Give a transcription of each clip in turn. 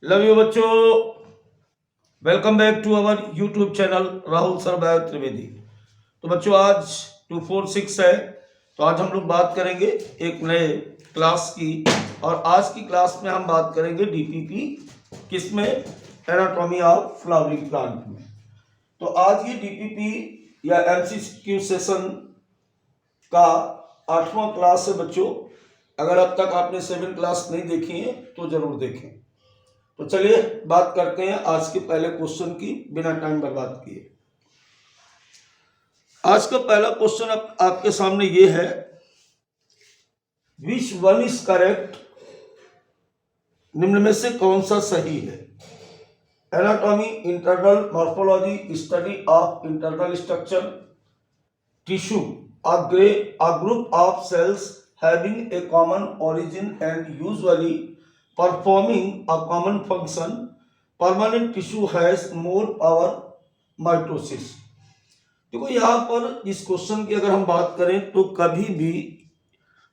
Love you बच्चों, welcome back to our YouTube channel Rahul सरबाय त्रिवेदी। तो बच्चों आज 246 है, तो आज हम लोग बात करेंगे एक नए क्लास की। और आज की क्लास में हम बात करेंगे डीपीपी, किसमें? एनाटॉमी ऑफ फ्लावरिंग प्लांट में। तो आज ये डीपीपी या एमसीक्यू सेशन का 8वां क्लास है बच्चों। अगर अब तक आपने 7 क्लास नहीं देखी है तो जरूर देखें। तो चलिए बात करते हैं आज के पहले क्वेश्चन की, बिना टाइम बर्बाद किए। आज का पहला क्वेश्चन आपके सामने ये है, विच वन इज करेक्ट? निम्न में से कौन सा सही है? Anatomy, internal morphology, study of internal structure, tissue, a group of cells having a common origin and usually performing a common function. Permanent tissue has more power. Mitosis. देखो यहाँ पर इस क्वेश्चन की अगर हम बात करें तो कभी भी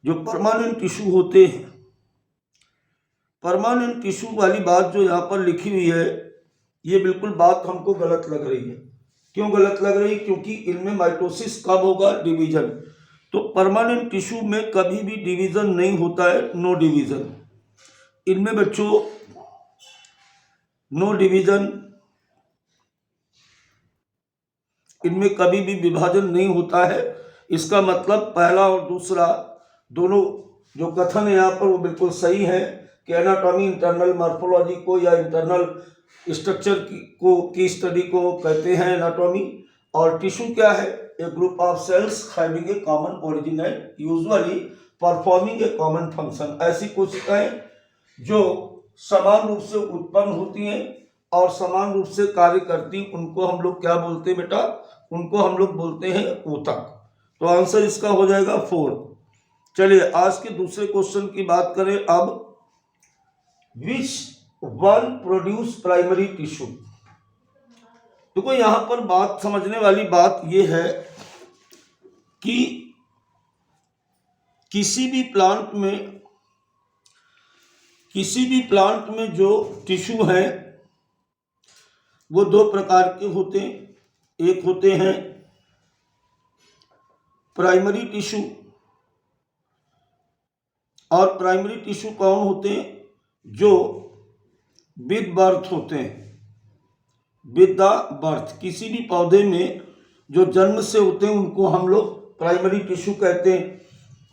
जो परमानेंट टिश्यू होते हैं, परमानेंट टिश्यू वाली बात जो यहाँ पर लिखी हुई है, ये बिल्कुल बात हमको गलत लग रही है। क्यों गलत लग रही? क्योंकि इनमें माइटोसिस कब होगा? डिवीजन। तो परमानेंट टिश्यू में कभी भी डिवीजन नहीं होता है, नो डिवीजन। इनमें बच्चों नो डिवीजन, इनमें कभी भी विभाजन नहीं होता है। इसका मतलब पहला और दूसरा दोनों जो कथन है यहाँ पर वो बिल्कुल सही है कि एनाटॉमी, इंटरनल मॉर्फोलॉजी को या इंटरनल स्ट्रक्चर की स्टडी को कहते हैं एनाटॉमी। और टिश्यू क्या है? A group of cells having a common origin and usually performing a common function. ऐसी कोशिकाएं जो समान रूप से उत्पन्न होती हैं और समान रूप से कार्य करती, उनको हम लोग क्या बोलते हैं बेटा? उनको हम लोग बोलते हैं ऊतक। तो आंसर इसका हो जाएगा 4। चलिए आज के दूसरे क्वेश्चन की बात करें अब। Which one produce primary tissue? देखो यहां पर बात समझने वाली बात यह है कि किसी भी प्लांट में जो टिश्यू है वो दो प्रकार के होते हैं। एक होते हैं प्राइमरी टिश्यू, और प्राइमरी टिश्यू कौन होते हैं? जो विद बर्थ होते हैं, विद द बर्थ। किसी भी पौधे में जो जन्म से होते हैं उनको हम लोग प्राइमरी टिश्यू कहते हैं।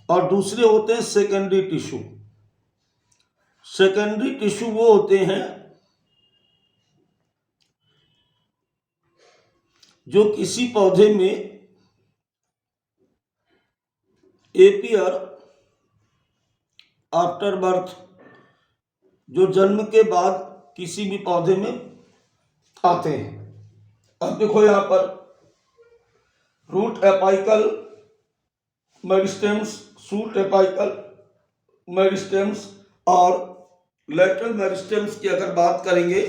और दूसरे होते हैं सेकेंडरी टिश्यू। सेकेंडरी टिश्यू वो होते हैं जो किसी पौधे में एपियर आफ्टर बर्थ, जो जन्म के बाद किसी भी पौधे में आते हैं। अब देखो यहां पर root apical meristems, shoot apical meristems और लैटरल मेरिस्टेम्स की अगर बात करेंगे।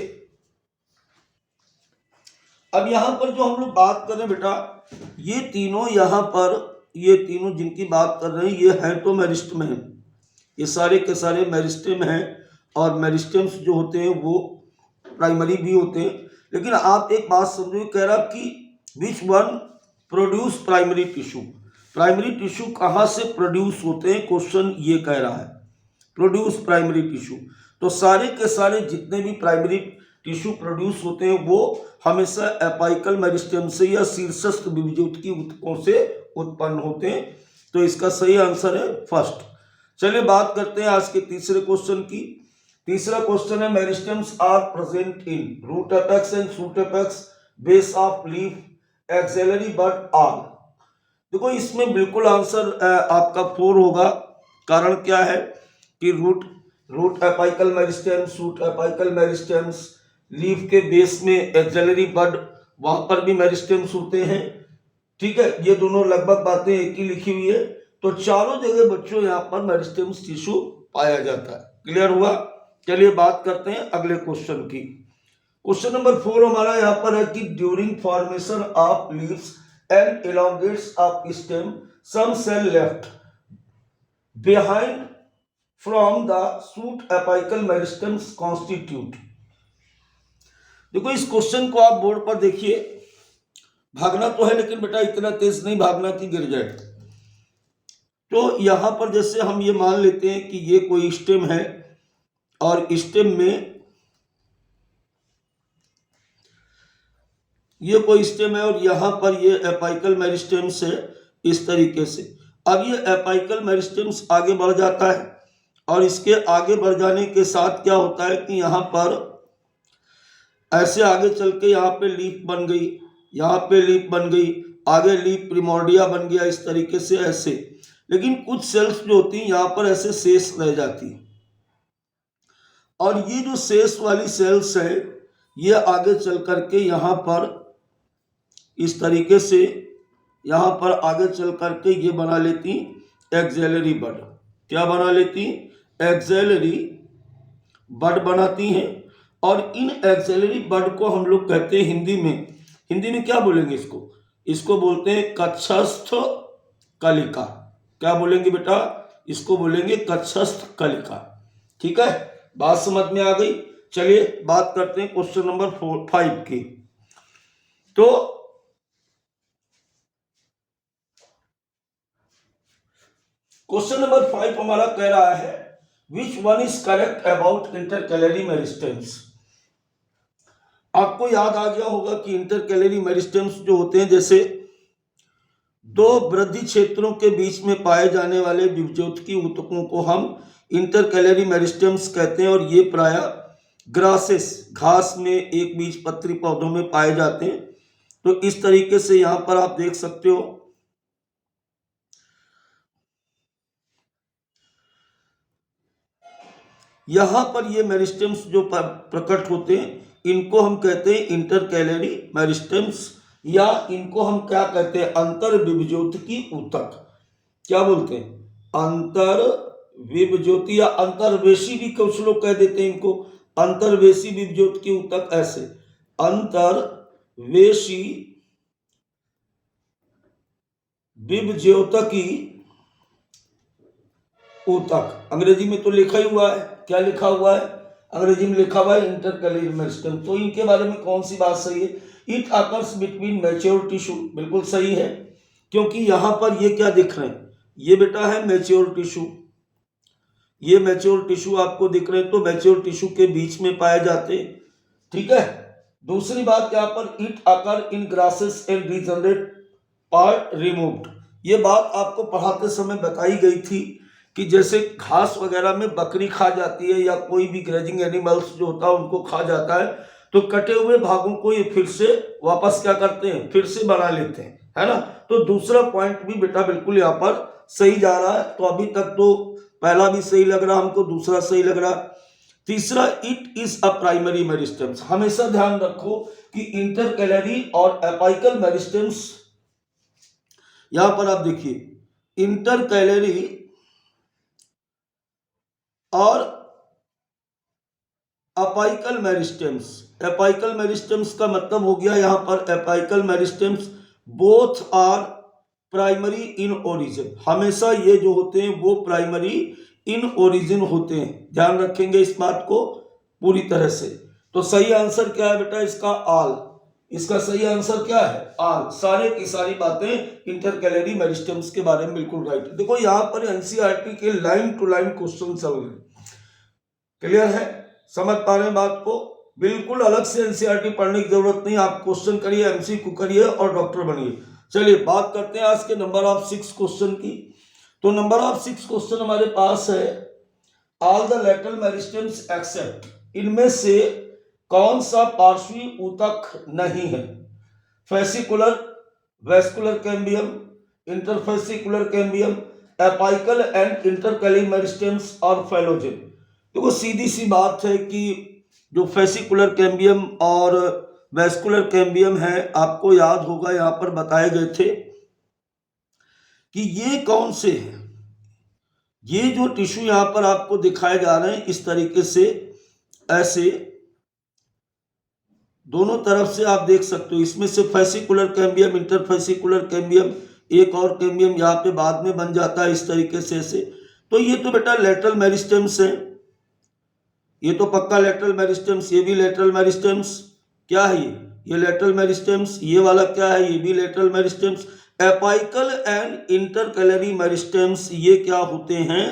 अब यहां पर जो हम लोग बात कर रहे हैं बेटा, ये तीनों यहां पर, ये तीनों जिनकी बात कर रहे हैं ये हैं तो मेरिस्टेम है। ये सारे के सारे मेरिस्टेम हैं और मेरिस्टेम्स जो होते हैं वो प्राइमरी भी होते हैं। लेकिन आप एक बात समझो, कह रहा कि which one produce primary tissue? Primary tissue कहाँ से प्रोड्यूस होते हैं? क्वेश्चन ये कह रहा है प्रोड्यूस प्राइमरी टिश्यू। तो सारे के सारे जितने भी प्राइमरी टिश्यू प्रोड्यूस होते हैं वो हमेशा एपाइकल मेरिस्टेम से या शीर्षस्थ विभुजोत की ऊतकों से उत्पन्न होते हैं। तो इसका सही आंसर है फर्स्ट। चलिए बात करते हैं आज के तीसरे क्वेश्चन की। तीसरा क्वेश्चन है, meristems are present in root apex and shoot apex, base of leaf, axillary bud all. देखो इसमें बिल्कुल आंसर आपका 4 होगा। कारण क्या है कि root apical meristems, shoot apical meristems, leaf के बेस में एक्सिलरी बड, वहां पर भी मेरिस्टेम्स होते हैं। ठीक है, ये दोनों लगभग बातें एक ही लिखी हुई है। तो चारों जगह बच्चों यहाँ पर मेरिस्टेम्स टिश्यू पाया जाता है। क्लियर हुआ? चलिए बात करते हैं अगले क्वेश्चन की। क्वेश्चन नंबर 4 हमारा यहाँ पर है कि during formation of leaves and elongates of stem, some cell left behind from the shoot apical meristems constitute देखो इस क्वेश्चन को आप बोर्ड पर देखिए, भागना तो है लेकिन बेटा इतना तेज नहीं भागना कि गिर जाए। तो यहां पर जैसे हम ये मान लेते हैं कि ये कोई स्टेम है और स्टेम में ये कोई स्टेम है और यहां पर ये एपाइकल मेरिस्टेम्स है इस तरीके से। अब ये एपाइकल मेरिस्टेम्स आगे बढ़ जाता है और इसके आगे बढ़ जाने के साथ क्या होता है कि यहाँ पर ऐसे आगे चल के यहाँ पे लीफ बन गई, यहाँ पे लीफ बन गई, आगे लीफ प्रिमोर्डिया बन गया, इस तरीके से ऐसे। लेकिन कुछ सेल्स जो होती हैं यहाँ पर ऐसे शेष रह जाती हैं और ये जो शेष वाली सेल्स है ये आगे चल करके यहाँ पर इस तरीके से यहाँ पर आगे चल करके ये बना लेती एक्सेलरी बड। क्या बना लेती? एक्सेलरी बड बनाती हैं। और इन एक्सेलरी बड को हम लोग कहते हैं हिंदी में क्या बोलेंगे इसको? इसको बोलते हैं कक्षस्थ कलिका। क्या बोलेंगे बेटा? इसको बोलेंगे कक्षस्थ कलिका। ठीक है, बात समझ में आ गई। चलिए बात करते हैं क्वेश्चन नंबर 5 की। तो क्वेश्चन नंबर 5 हमारा कह रहा है which one is correct about intercalary meristems. आपको याद आ गया होगा कि इंटरकैलरी मेरिस्टेम्स जो होते हैं जैसे दो वृद्धि क्षेत्रों के बीच में पाए जाने वाले विभज्योतकी ऊतकों को हम इंटरकैलरी मेरिस्टेम्स कहते हैं और ये प्राय ग्रासेस घास में एक बीजपत्री पौधों में पाए जाते हैं। तो इस तरीके से यहां पर आप देख सकते हो यहां पर ये मेरिस्टेम्स जो प्रकट होते हैं इनको हम कहते हैं इंटरकैलरी मेरिस्टेम्स या इनको हम क्या कहते हैं? अंतर विभज्योतकी ऊतक। क्या बोलते हैं? अंतर विभज्योति या अंतर्वेशी भी कुछ लोग कह देते हैं इनको, अंतर्वेशी विभज्योतकी ऊतक। ऐसे अंतर्वेशी विभज्योतकी ऊतक अंग्रेजी में तो लिखा ही हुआ है। क्या लिखा हुआ है? अंग्रेजी में लिखा हुआ है इंटरकैलरी मेरिस्टेम। तो इनके बारे में कौन सी बात सही है? It occurs between mature tissue. बिल्कुल सही है, क्योंकि यहां पर ये क्या दिख रहे हैं? ये बेटा है मैच्योर टिश्यू। ये मैच्योर टिश्यू आपको दिख रहे हैं, तो मैच्योर टिश्यू के बीच में पाए जाते हैं। ठीक है। दूसरी बात यहाँ पर it occur in grasses and regenerate part removed. ये बात आपको पढ़ाते समय बताई गई थी कि जैसे घास वगैरह में बकरी खा जाती है या कोई भी ग्रेजिंग एनिमल्स जो होता है उनको खा जाता है, तो कटे हुए भागों को ये फिर से वापस क्या करते हैं? फिर से बना लेते हैं, है ना। तो दूसरा पॉइंट भी बेटा बिल्कुल यहाँ पर सही जा रहा है। तो अभी तक तो पहला भी सही लग रहा हमको, दूसरा सही लग रहा। तीसरा it is a primary meristems. हमेशा ध्यान रखो कि इंटरकैलरी और एपाइकल मेरिस्टेम्स, यहां पर आप देखिए इंटरकैलरी और अपाइकल मेरिस्टेम्स। एपाइकल मेरिस्टेम्स का मतलब हो गया यहां पर apical meristems both are primary in origin. हमेशा ये जो होते हैं वो प्राइमरी इन ओरिजिन होते हैं। ध्यान रखेंगे इस बात को पूरी तरह से। तो सही आंसर क्या है बेटा इसका? ऑल। इसका सही आंसर क्या है? ऑल। सारे की सारी बातें इंटरकैलरी मेरिस्टेम्स के बारे में बिल्कुल राइट। देखो यहां पर एनसीईआरटी के लाइन टू लाइन क्वेश्चन चल रहे हैं। क्लियर है? समझ पा रहे हैं बात को? बिल्कुल अलग से एनसीईआरटी पढ़ने की जरूरत नहीं। आप क्वेश्चन करिए, एमसीक्यू करिए और डॉक्टर बनिए। चलिए बात करते हैं आज के नंबर ऑफ 6 क्वेश्चन की। तो नंबर ऑफ 6 क्वेश्चन हमारे पास है all the lateral meristems except. इनमें से कौन सा पार्श्वी ऊतक नहीं है? Fascicular, vascular cambium, interfascicular cambium, apical and intercalary meristems और फेलोजेन। देखो सीधी सी बात है कि जो फेसिकुलर कैम्बियम और वेस्कुलर कैम्बियम है, आपको याद होगा यहां पर बताए गए थे कि ये कौन से हैं। ये जो टिश्यू यहां पर आपको दिखाए जा रहे हैं इस तरीके से, ऐसे दोनों तरफ से आप देख सकते हो। इसमें से फेसिकुलर कैम्बियम, इंटरफेसिकुलर कैम्बियम, एक और कैम्बियम यहाँ पे बाद में बन जाता है इस तरीके से ऐसे। तो ये तो बेटा लेटरल मेरिस्टेम्स है, ये तो पक्का लेटरल मेरिस्टेम्स, ये भी लेटरल मेरिस्टेम्स। क्या है ये लेटरल मेरिस्टेम्स। ये वाला क्या है, ये भी lateral meristems. Apical and intercalary meristems ये क्या होते हैं,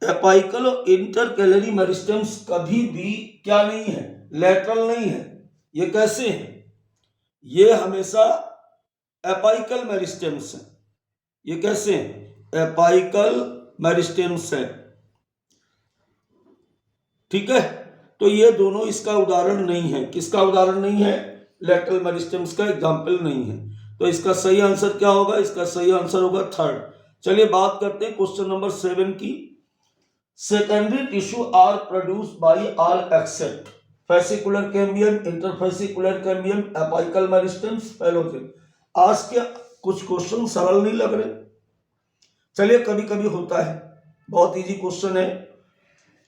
एपाइकल और इंटरकैलरी मेरिस्टेम्स कभी भी क्या नहीं है, लेटरल नहीं है। ये कैसे है, ये हमेशा एपाइकल मेरिस्टेम्स है। ये कैसे है, एपाइकल मेरिस्टेम्स है, ठीक है। तो ये दोनों इसका उदाहरण नहीं है। किसका उदाहरण नहीं है, लेटरल मेरिस्टेम्स का एग्जाम्पल नहीं है। तो इसका सही आंसर क्या होगा, इसका सही आंसर होगा थर्ड। चलिए बात करते हैं क्वेश्चन नंबर 7 की। Secondary tissue are produce by all except fascicular cambium, interfascicular cambium, apical meristems, phellogen. आज के कुछ क्वेश्चन सरल नहीं लग रहे, चलिए कभी कभी होता है, बहुत इजी क्वेश्चन है।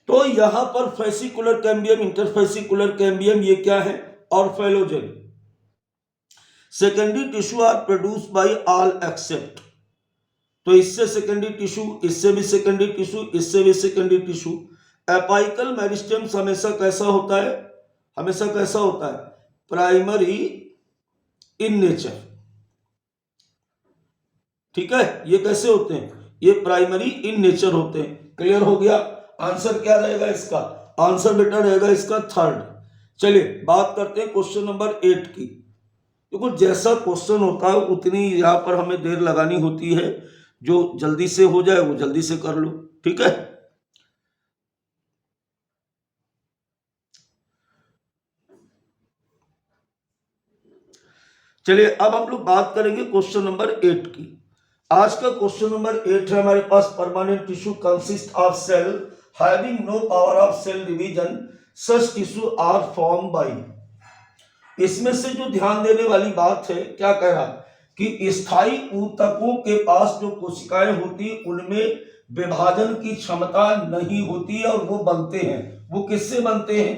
तो यहां पर फेसिकुलर कैम्बियम, इंटरफेसिकुलर कैम्बियम ये क्या है, और phellogen. Secondary tissue are produce by all except, तो इससे सेकेंडरी टिश्यू, इससे भी सेकेंडरी टिश्यू, इससे भी सेकेंडरी टिश्यू। एपाइकल मेरिस्टेम्स हमेशा कैसा होता है, हमेशा कैसा होता है, प्राइमरी इन नेचर, ठीक है। ये कैसे होते हैं, ये प्राइमरी इन नेचर होते हैं। क्लियर हो गया। आंसर क्या रहेगा इसका, आंसर बेटा रहेगा इसका थर्ड। चलिए बात करते हैं क्वेश्चन नंबर 8 की। देखो जैसा क्वेश्चन होता है उतनी यहां पर हमें देर लगानी होती है, जो जल्दी से हो जाए वो जल्दी से कर लो, ठीक है। चलिए अब हम लोग बात करेंगे क्वेश्चन नंबर 8 की। आज का क्वेश्चन नंबर 8 है हमारे पास, permanent tissue consist of cell having no power of cell division, such tissue are form by. इसमें से जो ध्यान देने वाली बात है, क्या कह रहा कि स्थायी ऊतकों के पास जो कोशिकाएं होती उनमें विभाजन की क्षमता नहीं होती और वो बनते हैं, वो किससे बनते हैं,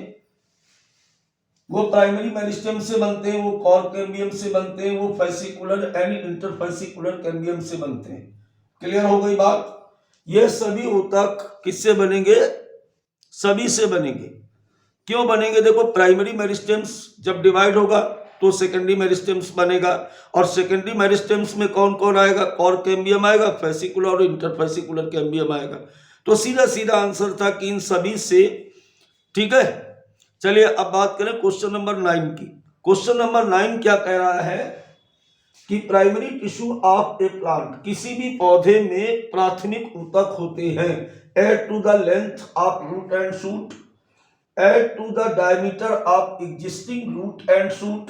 वो प्राइमरी मेरिस्टेम से बनते हैं, वो कॉर कैम्बियम से बनते हैं, वो फेसिकुलर एंड इंटरफेसिकुलर कैम्बियम से बनते हैं। क्लियर हो गई बात। ये सभी ऊतक किससे बनेंगे, सभी से बनेंगे। क्यों बनेंगे, देखो प्राइमरी मेरिस्टेम्स जब डिवाइड होगा तो सेकेंडरी मेरिस्टेम्स बनेगा, और सेकेंडरी मेरिस्टेम्स में कौन कौन आएगा, कॉर कैम्बियम आएगा, फेसिकुलर और इंटरफेसिकुलर कैम्बियम आएगा। तो सीधा सीधा आंसर था कि इन सभी से, ठीक है। चलिए अब बात करें क्वेश्चन नंबर 9 की। क्वेश्चन नंबर 9 क्या कह रहा है कि primary tissue of a plant, किसी भी पौधे में प्राथमिक ऊतक होते हैं, add to the length of root and shoot, add to the diameter of existing root and shoot,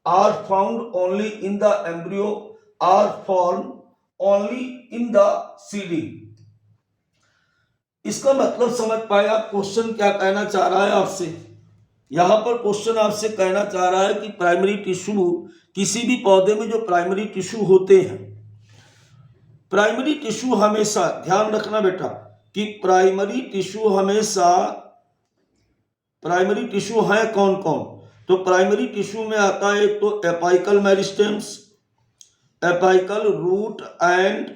are found only in the embryo, are formed only in the seedling। इसका मतलब समझ पाए आप, क्वेश्चन क्या कहना चाह रहा है आपसे। यहां पर क्वेश्चन आपसे कहना चाह रहा है कि प्राइमरी टिश्यू, किसी भी पौधे में जो प्राइमरी टिश्यू होते हैं, प्राइमरी टिश्यू हमेशा ध्यान रखना बेटा कि प्राइमरी टिश्यू हमेशा, प्राइमरी टिश्यू है कौन कौन, तो प्राइमरी टिश्यू में आता है एक तो apical meristems, apical root and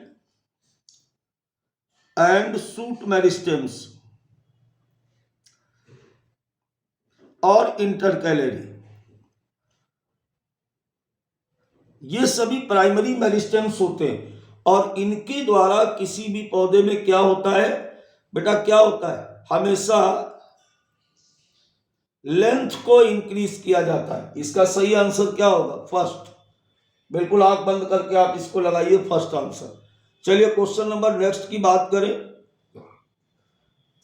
shoot meristems, और इंटरकैलरी। ये सभी प्राइमरी मेरिस्टेम्स होते हैं, और इनके द्वारा किसी भी पौधे में क्या होता है बेटा, क्या होता है, हमेशा लेंथ को इंक्रीज किया जाता है। इसका सही आंसर क्या होगा, फर्स्ट। बिल्कुल आंख बंद करके आप इसको लगाइए, फर्स्ट आंसर। चलिए क्वेश्चन नंबर नेक्स्ट की बात करें।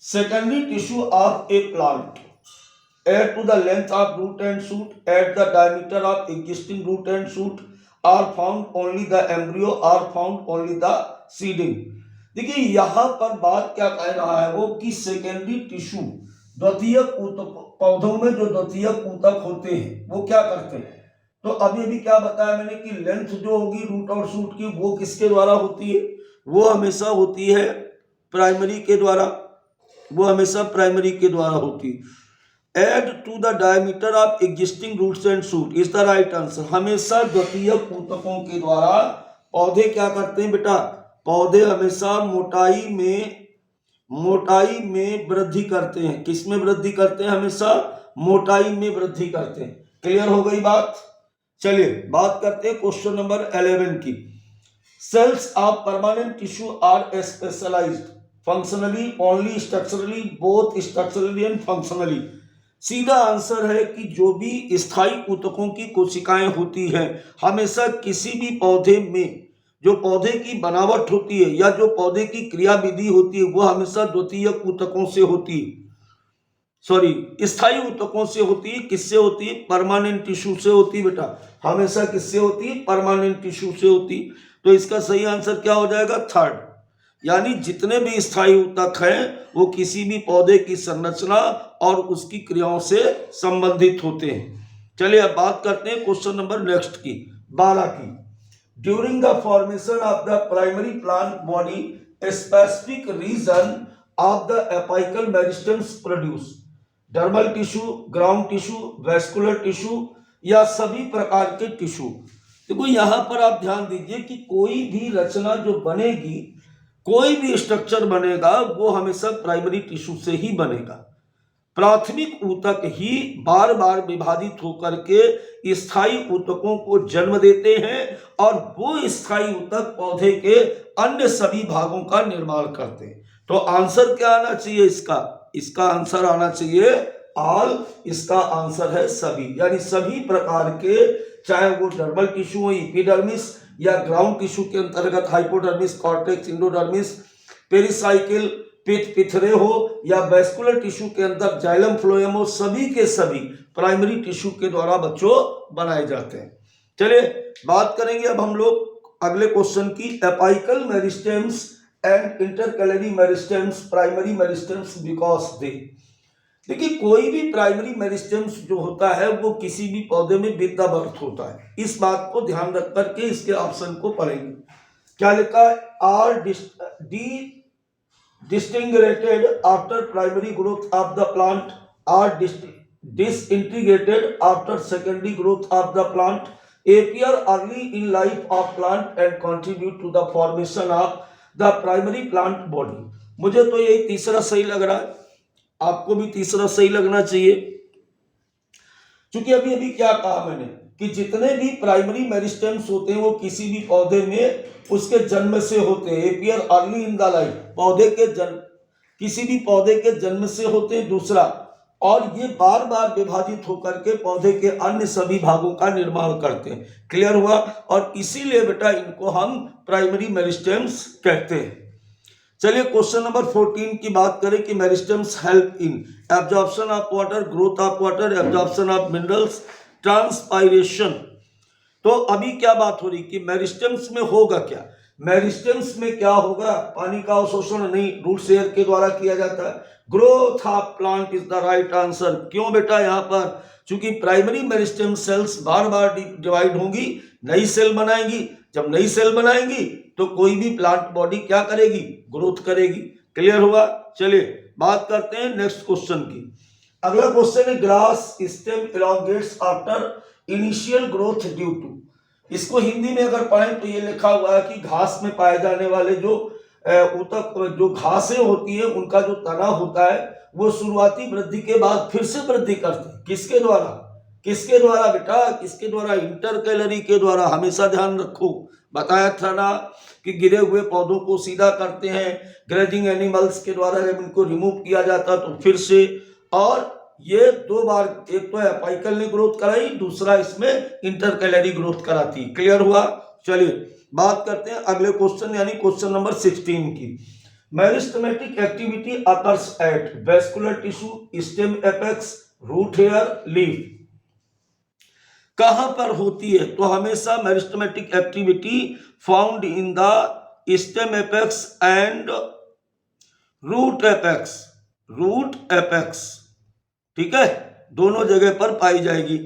Secondary tissue of a plant, add to the length of root and shoot, at the diameter of existing root and shoot, are found only the embryo, are found only the seeding. देखिए यहां पर बात क्या कह रहा है वो कि सेकेंडरी टिश्यू, द्वितीयक ऊतक, पौधों में जो द्वितीयक ऊतक होते हैं वो क्या करते हैं, तो अभी भी क्या बताया मैंने कि लेंथ जो होगी रूट और शूट की, वो किसके द्वारा होती है, वो हमेशा होती है प्राइमरी के द्वारा, वो हमेशा प्राइमरी के द्वारा होती है। Add to the diameter of existing roots and shoot is the right answer. हमेशा द्वितीयक ऊतकों के द्वारा पौधे क्या करते हैं बेटा, पौधे हमेशा मोटाई में वृद्धि करते हैं। किस में वृद्धि करते हैं, हमेशा मोटाई में वृद्धि करते हैं। क्लियर हो गई बात। चलिए बात करते हैं क्वेश्चन नंबर 11 की। Cells of permanent tissue are specialized functionally only structurally both structurally and functionally. सीधा आंसर है कि जो भी स्थायी ऊतकों की कोशिकाएं होती हैं हमेशा किसी भी पौधे में जो पौधे की बनावट होती है या जो पौधे की क्रियाविधि होती है वो हमेशा द्वितीयक ऊतकों से होती है, सॉरी स्थायी ऊतकों से होती है। किससे होती है? परमानेंट टिश्यू से होती है बेटा, हमेशा किससे होती है? परमानेंट टिश्यू से होती। तो इसका सही आंसर क्या हो जाएगा? थर्ड। यानी जितने भी स्थायी ऊतक हैं वो किसी भी पौधे की संरचना और उसकी क्रियाओं से संबंधित होते हैं। चलिए अब बात करते हैं क्वेश्चन नंबर नेक्स्ट की, 12 की। During the formation of the primary plant body a specific region of the apical meristems produce dermal tissue, ground tissue, vascular tissue या सभी प्रकार के टिश्यू। देखो यहां पर आप ध्यान दीजिए कि कोई भी रचना जो बनेगी, कोई भी स्ट्रक्चर बनेगा वो हमेशा प्राइमरी टिश्यू से ही बनेगा। प्राथमिक ऊतक ही बार बार विभाजित होकर के स्थायी ऊतकों को जन्म देते हैं और वो स्थायी ऊतक पौधे के अन्य सभी भागों का निर्माण करते हैं। तो आंसर क्या आना चाहिए इसका आंसर आना चाहिए ऑल। इसका आंसर है सभी, यानी सभी प्रकार के, चाहे वो डर्मल टिश्यू हो, एपिडर्मिस या ग्राउंड टिश्यू के अंतर्गत हाइपोडर्मिस, कॉर्टेक्स, इंडोडर्मिस, पेरिसाइकिल, पिथरे हो या वेस्कुलर टिश्यू के अंदर जाइलम, फ्लोएम हो, सभी के सभी प्राइमरी टिश्यू के द्वारा बच्चों बनाए जाते हैं। चलिए बात करेंगे अब हम लोग अगले क्वेश्चन की। Apical meristems and intercalary meristems primary meristems because they. देखिए कोई भी प्राइमरी मेरिस्टेम्स जो होता है वो किसी भी पौधे में विद द बर्थ होता है। इस बात को ध्यान रख करके इसके ऑप्शन को पढ़ेंगे। क्या लिखा है? Are disintegrated after primary growth of the plant, are disintegrated after secondary growth of the plant, appear early in life of plant and contribute to the formation of the primary plant body। मुझे तो यही तीसरा सही लग रहा है, आपको भी तीसरा सही लगना चाहिए। क्योंकि अभी अभी क्या कहा मैंने कि जितने भी प्राइमरी मेरिस्टेम्स होते हैं वो किसी भी पौधे में उसके जन्म से होते हैं। Appear early in the life, पौधे के जन्म, किसी भी पौधे के जन्म से होते हैं। दूसरा, और ये बार बार विभाजित होकर के पौधे के अन्य सभी भागों का निर्माण करते हैं। क्लियर हुआ? और इसीलिए बेटा इनको हम प्राइमरी मेरिस्टेम्स कहते हैं। चलिए क्वेश्चन नंबर 14 की बात करें कि meristems help in absorption of water, growth of water, absorption of minerals, transpiration. तो अभी क्या बात हो रही कि मेरिस्टेम्स में होगा क्या? मेरिस्टेम्स में क्या होगा? पानी का अवशोषण नहीं, रूट एयर के द्वारा किया जाता है। Growth of plant is the right answer. क्यों बेटा? यहाँ पर चूंकि प्राइमरी मेरिस्टेम सेल्स बार बार डिवाइड होंगी, नई सेल बनाएंगी। जब नई सेल बनाएंगी तो कोई भी प्लांट बॉडी क्या करेगी? ग्रोथ करेगी। क्लियर हुआ? चलिए बात करते हैं नेक्स्ट क्वेश्चन की। अगला क्वेश्चन है grass stem elongates after initial growth due to. इसको हिंदी में अगर पढ़ें तो ये लिखा हुआ है कि घास में पाए जाने वाले जो ऊतक, जो घासें होती है, उनका जो तना होता है वो शुरुआती वृद्धि के बाद फिर से वृद्धि करते हैं। किसके द्वारा? किसके द्वारा बेटा? किसके द्वारा? इंटरकैलरी के द्वारा। हमेशा ध्यान रखो, बताया था ना कि गिरे हुए पौधों को सीधा करते हैं ग्रेजिंग एनिमल्स के द्वारा। जब इनको रिमूव किया जाता तो फिर से, और ये दो बार, एक तो एपिकल ने ग्रोथ कराई, दूसरा इसमें इंटरकैलरी ग्रोथ कराती। क्लियर हुआ? चलिए बात करते हैं अगले क्वेश्चन यानी क्वेश्चन नंबर 16 की। Meristematic activity occurs at vascular tissue, stem, apex, root hair, leaf. कहां पर होती है? तो हमेशा meristematic activity found in the stem apex and root apex. Root apex, ठीक है, दोनों जगह पर पाई जाएगी।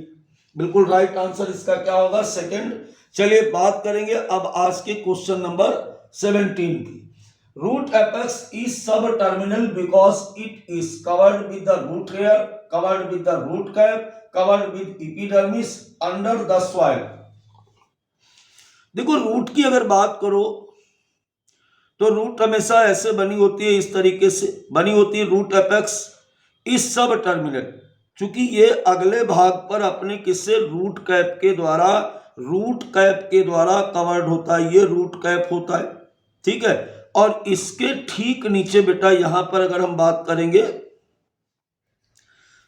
बिल्कुल राइट आंसर इसका क्या होगा? सेकंड। चलिए बात करेंगे अब आज के क्वेश्चन नंबर 17 की। Root apex is subterminal because it is covered with the root hair, covered with the root cap, covered with epidermis under the soil. देखो रूट की अगर बात करो तो रूट हमेशा ऐसे बनी होती है, इस तरीके से बनी होती है। रूट एपेक्स इज सब टर्मिनल, चूंकि ये अगले भाग पर अपने किससे रूट कैप के द्वारा कवर्ड होता है, ये रूट कैप होता है, ठीक है। और इसके ठीक नीचे बेटा यहां पर अगर हम बात करेंगे,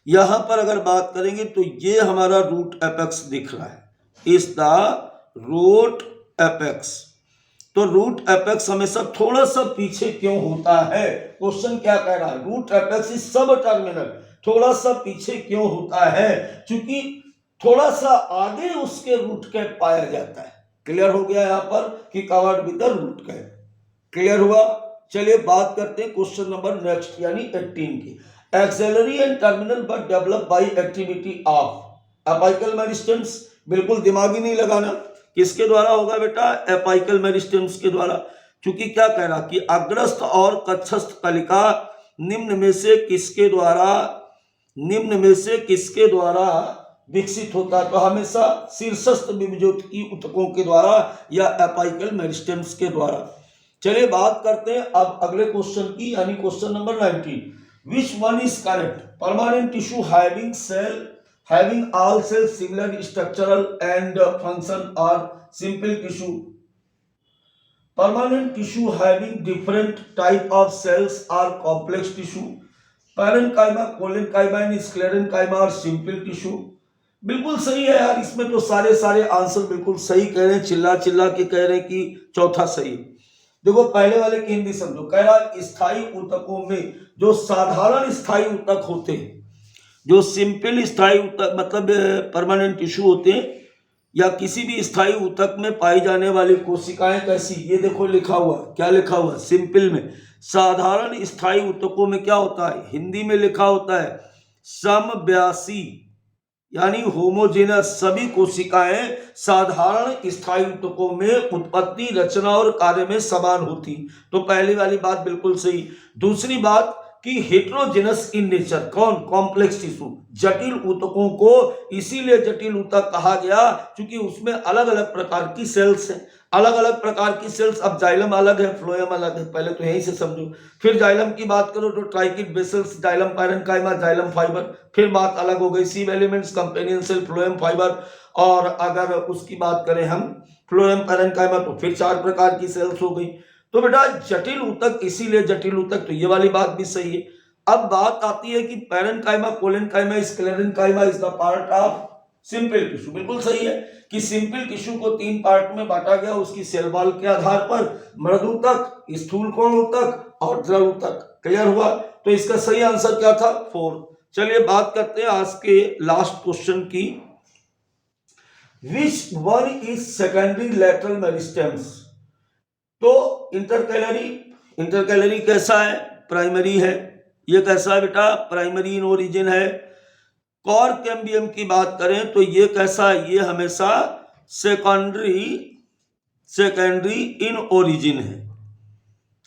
यहां पर अगर बात करेंगे तो ये हमारा रूट एपेक्स दिख रहा है, इज द रूट एपेक्स। तो रूट एपेक्स हमेशा थोड़ा सा पीछे क्यों होता है, क्वेश्चन क्या कह रहा है, रूट एपेक्स इज सब टर्मिनल, थोड़ा सा पीछे क्यों होता है, क्योंकि थोड़ा सा आगे उसके रूट कैप पाया जाता है। क्लियर हो गया यहां पर कि covered with the root cap, clear हुआ। चलिए बात करते हैं क्वेश्चन नंबर नेक्स्ट यानी 18 की। Auxiliary and terminal but develop by activity of apical meristems, बिल्कुल दिमागी नहीं लगाना, किसके द्वारा होगा बेटा, एपाइकल मेरिस्टेम्स के द्वारा। क्योंकि क्या कह रहा कि अग्रस्थ और कक्षस्थ कलिका निम्न में से किसके द्वारा विकसित होता है, तो हमेशा शीर्षस्थ विभज्योतकी ऊतकों के द्वारा या एपाइकल मेरिस्टेम्स के द्वारा। चलिए बात करते हैं अब अगले क्वेश्चन की, यानी question number 19। Which one is correct, permanent tissue having all cells similar structural and function or simple tissue? Permanent tissue having different type of cells or complex tissue, parenchyma, collenchyma and sclerenchyma और simple tissue। बिल्कुल सही है यार, इसमें तो सारे answer बिल्कुल सही कह रहे हैं, चिल्ला के कह रहे हैं कि चौथा सही। देखो पहले वाले की हिंदी समझो, कह रहा स्थायी ऊतकों में जो साधारण स्थायी ऊतक होते हैं, जो सिंपल स्थायी ऊतक मतलब परमानेंट टिश्यू होते हैं, या किसी भी स्थायी ऊतक में पाई जाने वाली कोशिकाएं कैसी, ये देखो लिखा हुआ, क्या लिखा हुआ, सिंपल में। साधारण स्थायी ऊतकों में क्या होता है, हिंदी में लिखा होता है समव्यासी यानी होमोजेनस, सभी कोशिकाएं साधारण स्थायी ऊतकों में उत्पत्ति, रचना और कार्य में समान होती। तो पहली वाली बात बिल्कुल सही। दूसरी बात कि हेट्रोजेनस इन नेचर, कौन, कॉम्प्लेक्स टिश्यू, जटिल ऊतकों को इसीलिए जटिल ऊतक कहा गया क्योंकि उसमें अलग अलग प्रकार की सेल्स हैं, अलग अलग प्रकार की सेल्स। अब जाइलम अलग है, फ्लोएम अलग है, पहले तो यहीं से समझो। फिर जाइलम की बात करो तो tracheid vessels, xylem parenchyma, xylem fibre, फिर बात अलग हो गई sieve elements, companion cell, phloem fibre. और अगर उसकी बात करें हम फ्लोएम पैरेन्काइमा तो फिर 4 प्रकार की सेल्स हो गई। तो बेटा जटिल ऊतक इसीलिए जटिल ऊतक, तो ये वाली बात भी सही है। अब बात आती है कि parenchyma, collenchyma, sclerenchyma is the part of simple tissue. बिल्कुल सही है कि सिंपल टिश्यू को 3 पार्ट में बांटा गया उसकी सेल वॉल के आधार पर, मृदु ऊतक, स्थूल कोण ऊतक और द्रव ऊतक। क्लियर हुआ। तो इसका सही आंसर क्या था, 4। चलिए बात करते हैं आज के लास्ट क्वेश्चन की। Which one is secondary lateral meristems, तो इंटरकैलरी कैसा है, प्राइमरी है। ये कैसा है बेटा, प्राइमरी इन ओरिजिन है। कॉर कैम्बियम की बात करें तो ये कैसा है, ये हमेशा सेकेंडरी इन ओरिजिन है,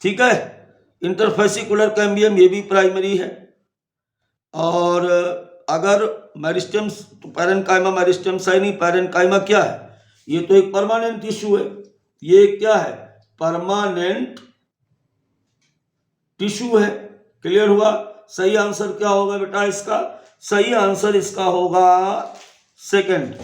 ठीक है। इंटरफेसिकुलर कैम्बियम ये भी प्राइमरी है। और अगर मेरिस्टेम्स तो पैरेन्काइमा मेरिस्टेम्स है नहीं, पैरेन्काइमा क्या है, ये तो एक परमानेंट टिश्यू है, ये क्या है, परमानेंट टिश्यू है। क्लियर हुआ। सही आंसर क्या होगा बेटा इसका, सही आंसर इसका होगा सेकंड।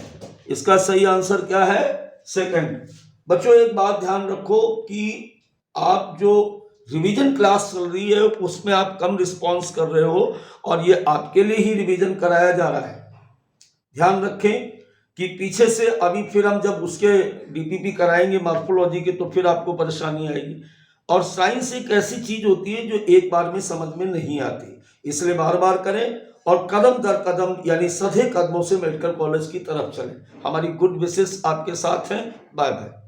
इसका सही आंसर क्या है, सेकंड। बच्चों एक बात ध्यान रखो कि आप जो रिवीजन क्लास चल रही है उसमें आप कम रिस्पॉन्स कर रहे हो और ये आपके लिए ही रिवीजन कराया जा रहा है। ध्यान रखें कि पीछे से अभी फिर हम जब उसके डीपीपी कराएंगे मॉर्फोलॉजी के तो फिर आपको परेशानी आएगी। और साइंस एक ऐसी चीज होती है जो एक बार में समझ में नहीं आती, इसलिए बार बार करें और कदम दर कदम यानी सधे कदमों से मेडिकल कॉलेज की तरफ चलें। हमारी गुड विशेस आपके साथ हैं। Bye bye.